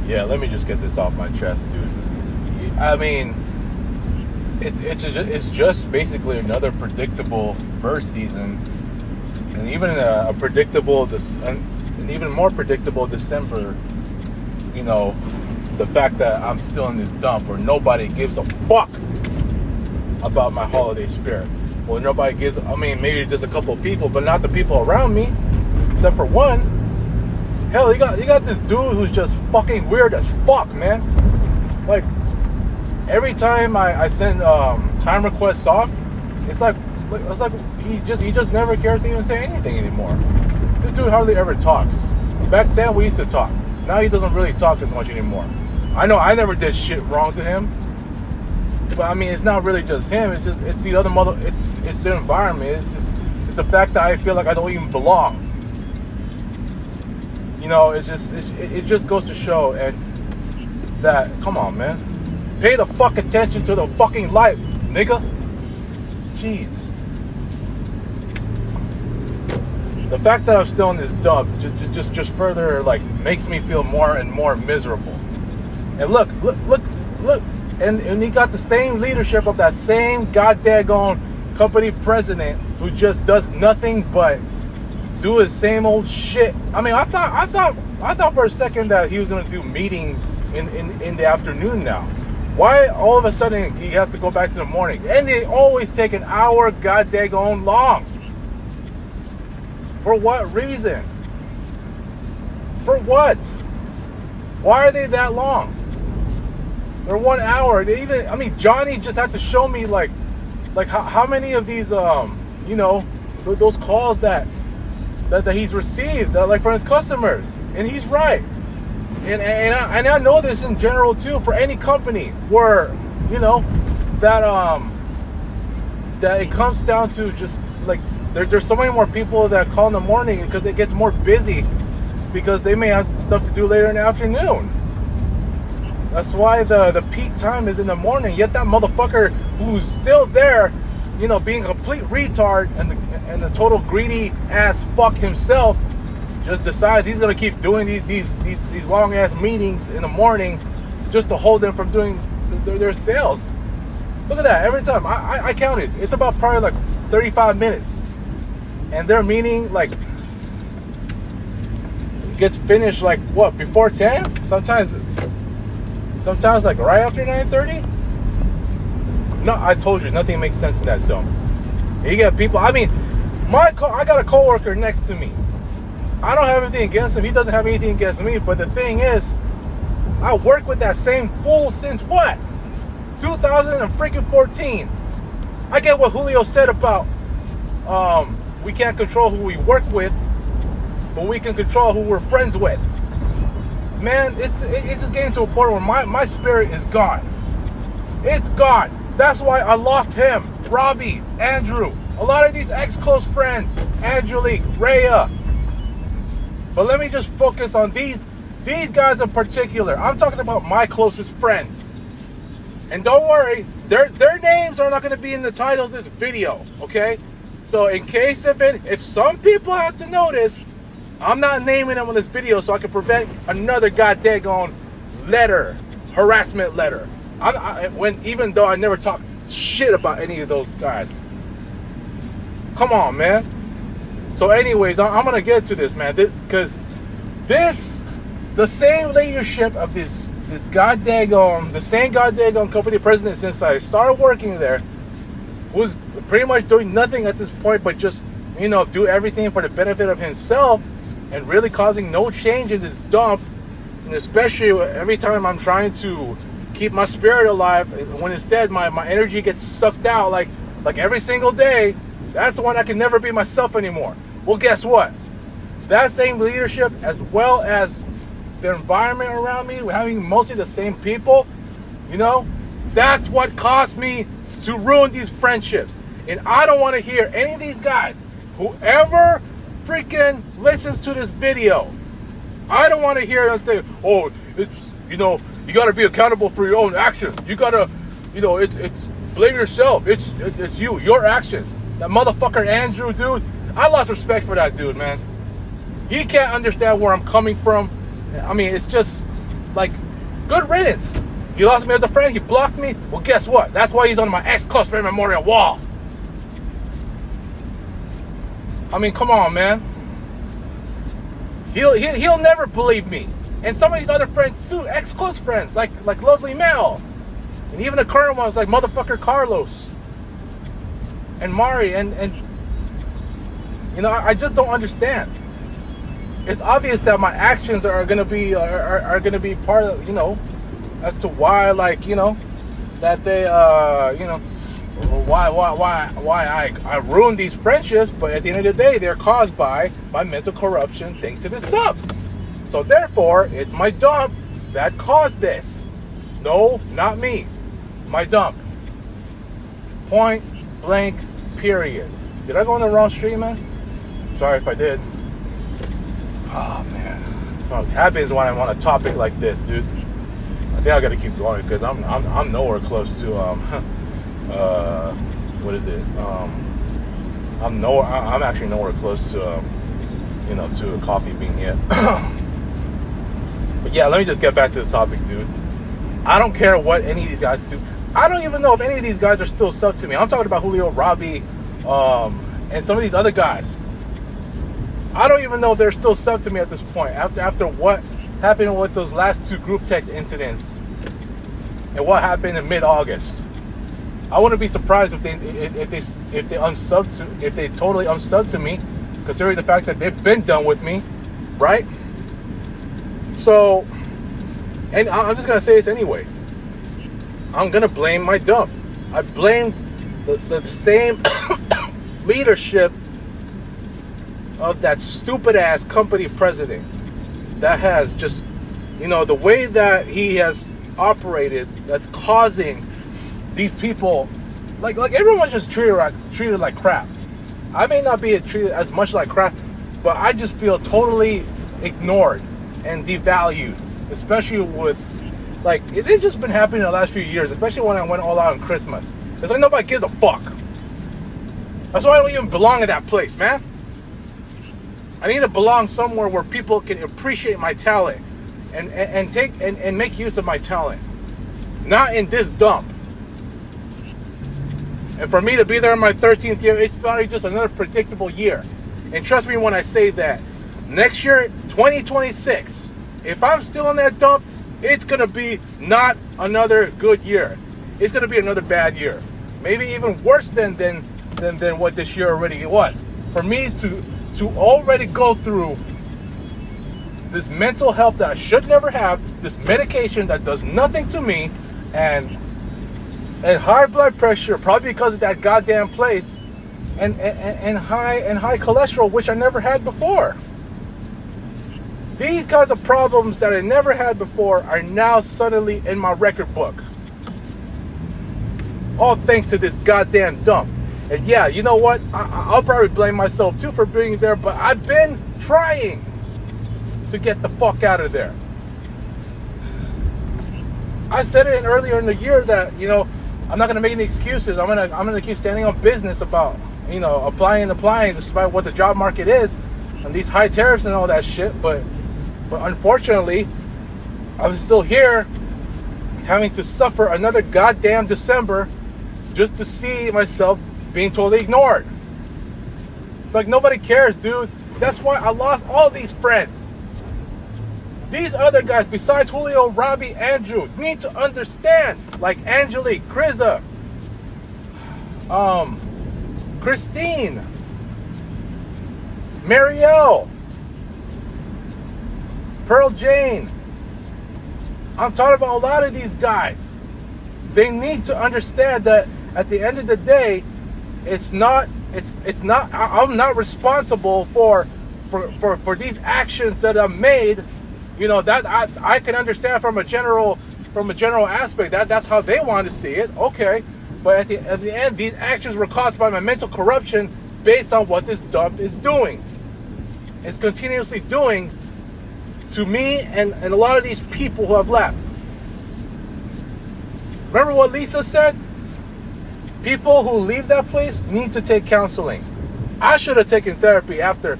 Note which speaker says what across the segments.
Speaker 1: Yeah, let me just get this off my chest, dude. I mean, it's just basically another predictable first season, and even a predictable an even more predictable December. You know, the fact that I'm still in this dump where nobody gives a fuck about my holiday spirit. Well, nobody gives. I mean, maybe just a couple of people, but not the people around me, except for one. Hell, you got this dude who's just fucking weird as fuck, man. Like, every time I send time requests off, it's like he just never cares to even say anything anymore. This dude hardly ever talks. Back then we used to talk. Now he doesn't really talk as much anymore. I know I never did shit wrong to him, but I mean, it's not really just him. It's the other it's the environment. It's the fact that I feel like I don't even belong. You know, it just goes to show and that, come on, man, pay the fuck attention to the fucking life, nigga. Jeez. The fact that I'm still in this dump just further like makes me feel more and more miserable. And look, and he got the same leadership of that same goddaggone company president who just does nothing but do his same old shit. I mean, I thought for a second that he was gonna do meetings in the afternoon now. Why all of a sudden he has to go back to the morning? And they always take an hour goddaggone long. For what reason? For what? Why are they that long? They're 1 hour. Johnny just had to show me like how many of these you know, those calls that he's received like from his customers, and he's right. And I know this in general too, for any company where, you know, that it comes down to just like there's so many more people that call in the morning because it gets more busy because they may have stuff to do later in the afternoon. That's why the peak time is in the morning. Yet that motherfucker who's still there, you know, being a complete retard and the total greedy ass fuck himself, just decides he's gonna keep doing these long ass meetings in the morning just to hold them from doing their sales. Look at that. Every time I counted, it's about probably like 35 minutes, and their meeting like gets finished like what, before 10? Sometimes like right after 9:30. No, I told you, nothing makes sense in that dump. You get people. I mean, I got a coworker next to me. I don't have anything against him. He doesn't have anything against me. But the thing is, I work with that same fool since what? 2014. I get what Julio said about we can't control who we work with, but we can control who we're friends with. Man, it's just getting to a point where my spirit is gone. It's gone. That's why I lost him, Robbie, Andrew, a lot of these ex-close friends, Angelique, Rhea. But let me just focus on these guys in particular. I'm talking about my closest friends. And don't worry, their names are not going to be in the title of this video, okay? So in case if some people have to notice, I'm not naming them on this video so I can prevent another goddamn harassment letter. Even though I never talk shit about any of those guys. Come on, man. So anyways, I'm gonna get to this, man, because the same leadership of the same goddamn company president since I started working there was pretty much doing nothing at this point but just, you know, do everything for the benefit of himself and really causing no change in this dump. And especially every time I'm trying to keep my spirit alive, when instead my energy gets sucked out like every single day, that's when I can never be myself anymore. Well, guess what? That same leadership, as well as the environment around me, having mostly the same people, you know, that's what caused me to ruin these friendships. And I don't want to hear any of these guys, whoever freaking listens to this video, I don't want to hear them say, oh, it's, you know, you got to be accountable for your own actions. You got to, you know, it's blame yourself. It's your actions. That motherfucker Andrew, dude, I lost respect for that dude, man. He can't understand where I'm coming from. I mean, it's just like, good riddance. He lost me as a friend. He blocked me. Well, guess what? That's why he's on my ex-close friend memorial wall. I mean, come on, man. He'll never believe me. And some of these other friends too, ex-close friends, like Lovely Mel, and even the current ones like motherfucker Carlos and Mari, and you know, I just don't understand. It's obvious that my actions are gonna be part of, you know, as to why, like, you know, that they you know, why I ruined these friendships, but at the end of the day, they're caused by my mental corruption thanks to this dump. So therefore, it's my dump that caused this. No, not me. My dump. Point blank, period. Did I go on the wrong street, man? Sorry if I did. Oh, man. So it happens when I'm on a topic like this, dude. I think I gotta keep going because I'm nowhere close to what is it? I'm actually nowhere close to you know, to a coffee bean yet. But yeah, let me just get back to this topic, dude. I don't care what any of these guys do. I don't even know if any of these guys are still sub to me. I'm talking about Julio, Robbie, and some of these other guys. I don't even know if they're still sub to me at this point. After what happened with those last two group text incidents and what happened in mid-August. I wouldn't be surprised if they totally unsub to me, considering the fact that they've been done with me, right? So, and I'm just gonna say this anyway. I'm gonna blame my dump. I blame the same leadership of that stupid ass company president that has just, you know, the way that he has operated, that's causing these people, like everyone's just treated like crap. I may not be treated as much like crap, but I just feel totally ignored and devalued, especially with, like, it's just been happening in the last few years, especially when I went all out on Christmas. It's like nobody gives a fuck. That's why I don't even belong in that place, man. I need to belong somewhere where people can appreciate my talent and take and make use of my talent. Not in this dump. And for me to be there in my 13th year, it's probably just another predictable year. And trust me when I say that. Next year, 2026, if I'm still in that dump, it's going to be not another good year. It's going to be another bad year. Maybe even worse than what this year already was. For me to already go through this mental health that I should never have, this medication that does nothing to me, and high blood pressure, probably because of that goddamn place, and high cholesterol, which I never had before. These kinds of problems that I never had before are now suddenly in my record book. All thanks to this goddamn dump. And yeah, you know what? I'll probably blame myself too for being there, but I've been trying to get the fuck out of there. I said it earlier in the year that, you know, I'm not gonna make any excuses. I'm gonna keep standing on business about, you know, applying despite what the job market is and these high tariffs and all that shit. But unfortunately, I'm still here having to suffer another goddamn December just to see myself being totally ignored. It's like nobody cares, dude. That's why I lost all these friends. These other guys, besides Julio, Robbie, Andrew, need to understand. Like Angelique, Kriza, Christine, Marielle, Pearl Jane. I'm talking about a lot of these guys. They need to understand that at the end of the day, it's not. I'm not responsible for these actions that I've made. You know, that I can understand from a general aspect. That's how they want to see it. Okay, but at the end, these actions were caused by my mental corruption based on what this dump is doing. It's continuously doing to me and a lot of these people who have left. Remember what Lisa said? People who leave that place need to take counseling. I should have taken therapy after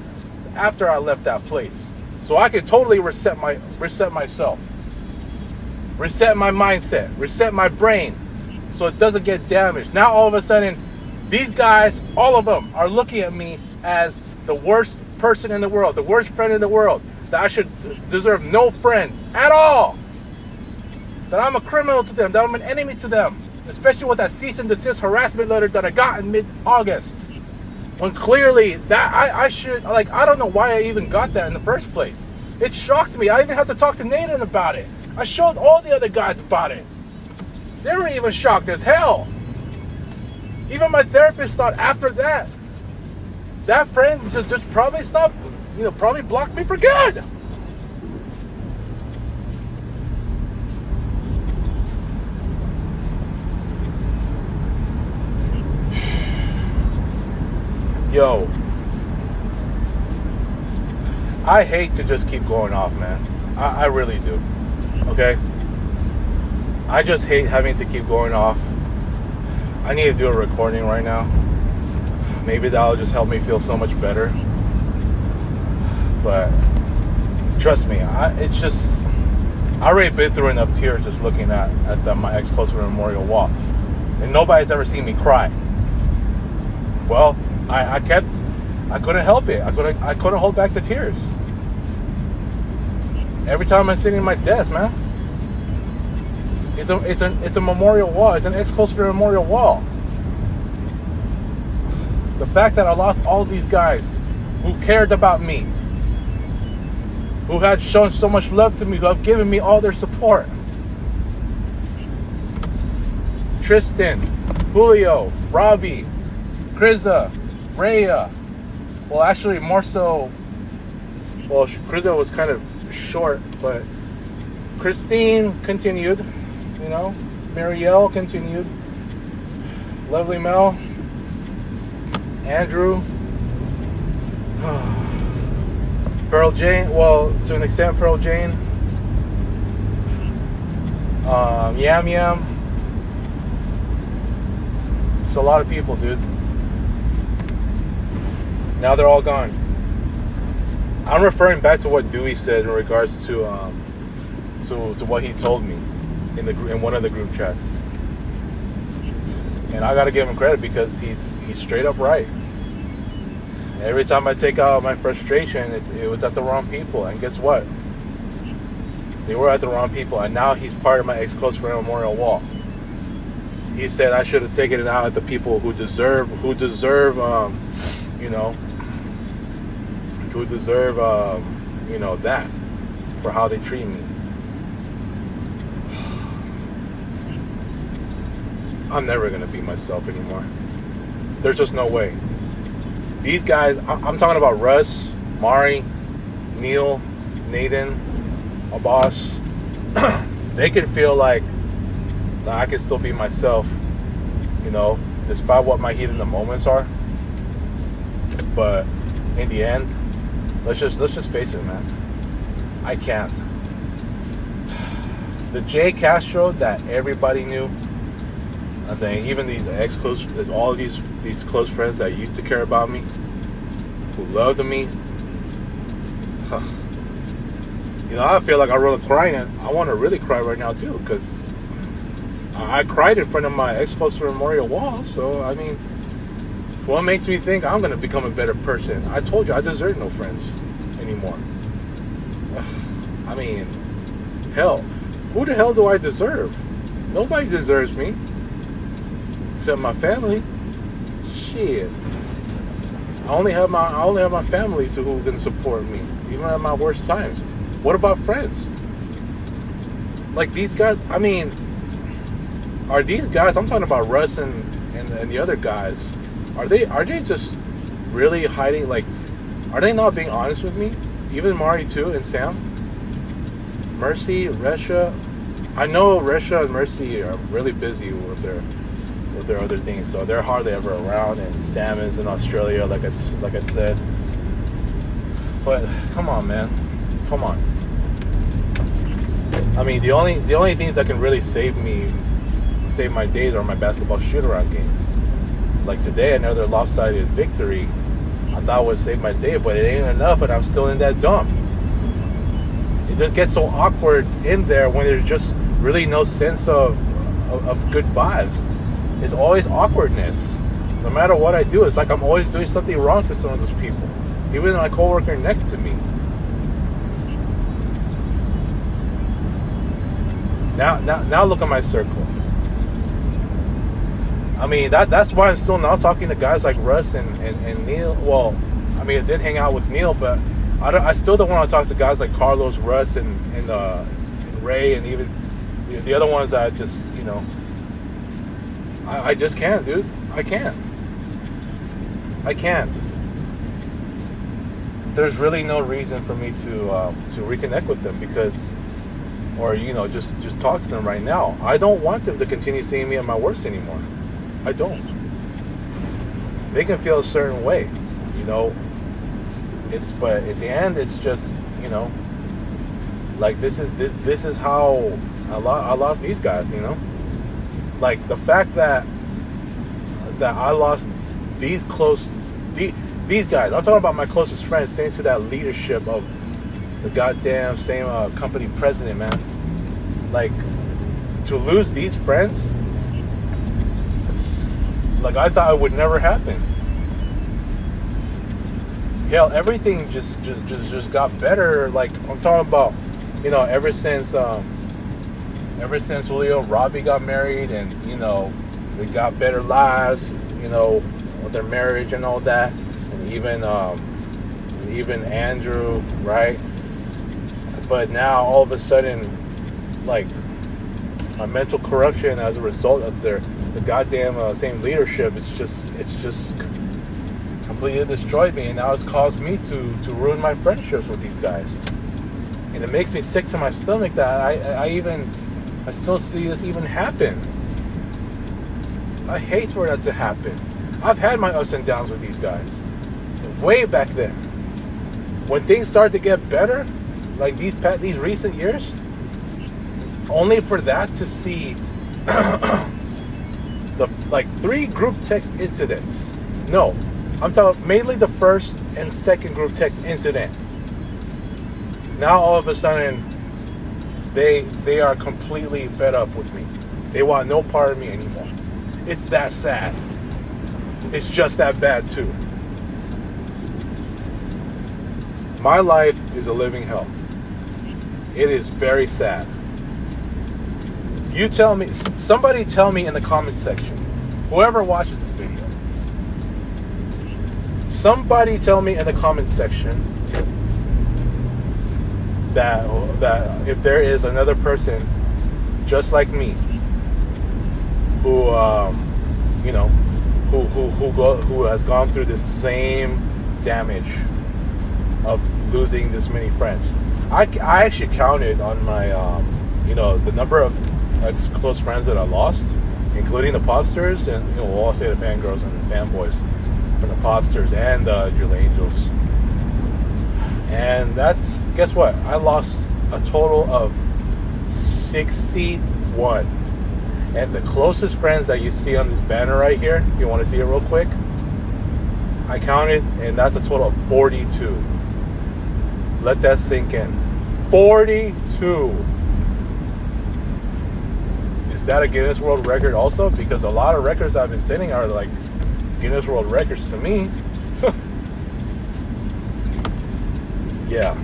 Speaker 1: after I left that place. So I could totally reset myself. Reset my mindset. Reset my brain. So it doesn't get damaged. Now all of a sudden, these guys, all of them, are looking at me as the worst person in the world, the worst friend in the world, that I should deserve no friends at all. That I'm a criminal to them, that I'm an enemy to them. Especially with that cease and desist harassment letter that I got in mid-August. When clearly, that I should, like, I don't know why I even got that in the first place. It shocked me. I even had to talk to Nathan about it. I showed all the other guys about it. They were even shocked as hell. Even my therapist thought after that, that friend just probably stopped, probably blocked me for good. Yo, I hate to just keep going off, man. I really do. Okay? I just hate having to keep going off. I need to do a recording right now. Maybe that'll just help me feel so much better. But trust me, it's just, I already been through enough tears just looking at my ex-close friend memorial wall. And nobody's ever seen me cry. Well, I couldn't help it. I couldn't hold back the tears. Every time I'm sitting at my desk, man, it's a memorial wall. It's an ex-close friend memorial wall. The fact that I lost all these guys who cared about me, who had shown so much love to me, who have given me all their support. Tristan, Julio, Robbie, Kriza, Rhea. Well, actually, more so. Well, Kriza was kind of short, but Christine continued. Marielle continued. Lovely Mel. Andrew. Pearl Jane. Well, to an extent, Pearl Jane. Yam Yam. It's a lot of people, dude. Now they're all gone. I'm referring back to what Dewey said in regards to what he told me in one of the group chats. And I gotta give him credit because he's straight up right. Every time I take out my frustration, it was at the wrong people. And guess what? They were at the wrong people. And now he's part of my ex-close friend memorial wall. He said I should have taken it out at the people who deserve that for how they treat me. I'm never gonna be myself anymore. There's just no way. These guys, I'm talking about Russ, Mari, Neil, Nathan, Abbas. They can feel like I can still be myself, despite what my heat in the moments are. But in the end, let's just face it, man. I can't. The Jay Castro that everybody knew, I think even these ex-close, there's all these close friends that used to care about me, who loved me. I feel like I really crying, and I want to really cry right now too, because I cried in front of my ex-close memorial wall. So I mean, what makes me think I'm gonna become a better person? I told you I deserve no friends anymore. I mean, hell, who the hell do I deserve? Nobody deserves me. Except my family. Shit. I only have my family who can support me, even at my worst times. What about friends? Like these guys, I mean, are these guys, I'm talking about Russ and the other guys, are they just really hiding, like, are they not being honest with me? Even Mari too, and Sam? Mercy, Resha. I know Resha and Mercy are really busy with their other things, so they're hardly ever around, and Sam is in Australia, like I said. But come on, man, come on. I mean, the only things that can really save my days are my basketball shoot-around games. Like today, another lopsided victory I thought would save my day, but it ain't enough, and I'm still in that dump. It just gets so awkward in there when there's just really no sense of good vibes. It's always awkwardness. No matter what I do, it's like I'm always doing something wrong to some of those people. Even my coworker next to me. Now look at my circle. I mean, that's why I'm still now talking to guys like Russ and Neil. Well, I mean, I did hang out with Neil, but I still don't want to talk to guys like Carlos, Russ, and Ray, and even the other ones that I just, I just can't, dude. I can't. There's really no reason for me to reconnect with them or just talk to them right now. I don't want them to continue seeing me at my worst anymore. I don't. They can feel a certain way, but at the end, it's just, like this is how I lost these guys, like the fact that I lost these guys. I'm talking about my closest friends, thanks to that leadership of the goddamn same company president, man. Like, to lose these friends, like, I thought it would never happen. Hell, everything just got better. Like, I'm talking about, ever since Julio and Robbie got married, and they got better lives, with their marriage and all that, and even Andrew, right? But now all of a sudden, like, my mental corruption as a result of the goddamn same leadership, it's just completely destroyed me, and now it's caused me to ruin my friendships with these guys, and it makes me sick to my stomach that I still see this even happen. I hate for that to happen. I've had my ups and downs with these guys way back then. When things start to get better, like these recent years, only for that to see the 3 group text incidents. No, I'm talking mainly the first and second group text incident. Now all of a sudden, they are completely fed up with me. They want no part of me anymore. It's that sad. It's just that bad too. My life is a living hell. It is very sad. Somebody tell me in the comments section, whoever watches this video, somebody tell me in the comments section that if there is another person just like me who who has gone through this same damage of losing this many friends. I actually counted on my the number of close friends that I lost, including the Popsters, and we'll all say the fangirls and the fanboys from the Popsters and the Jewel Angels. And guess what? I lost a total of 61. And the closest friends that you see on this banner right here, if you want to see it real quick, I counted, and that's a total of 42. Let that sink in. 42. Is that a Guinness World Record also? Because a lot of records I've been setting are like Guinness World Records to me. Yeah.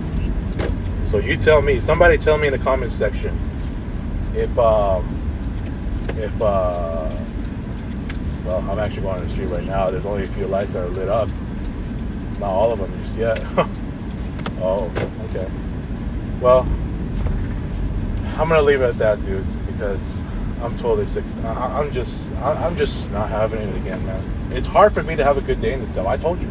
Speaker 1: So you tell me. Somebody tell me in the comments section if well, I'm actually going on the street right now. There's only a few lights that are lit up. Not all of them just yet. Oh, okay. Well, I'm gonna leave it at that, dude, because I'm totally sick. I'm just not having it again, man. It's hard for me to have a good day in this stuff. I told you.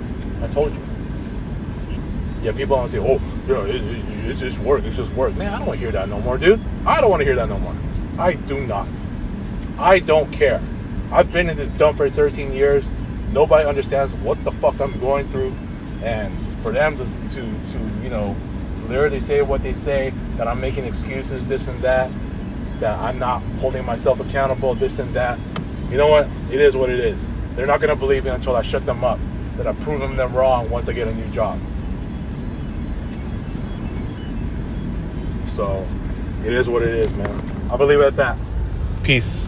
Speaker 1: Yeah, people want to say, oh, it's just work. It's just work. Man, I don't want to hear that no more, dude. I don't want to hear that no more. I do not. I don't care. I've been in this dump for 13 years. Nobody understands what the fuck I'm going through, and for them to literally say what they say, that I'm making excuses, this and that I'm not holding myself accountable, this and that. You know what? It is what it is. They're not gonna believe me until I shut them up. that I've proven them wrong once I get a new job. So, it is what it is, man. I'll leave it at that. Peace.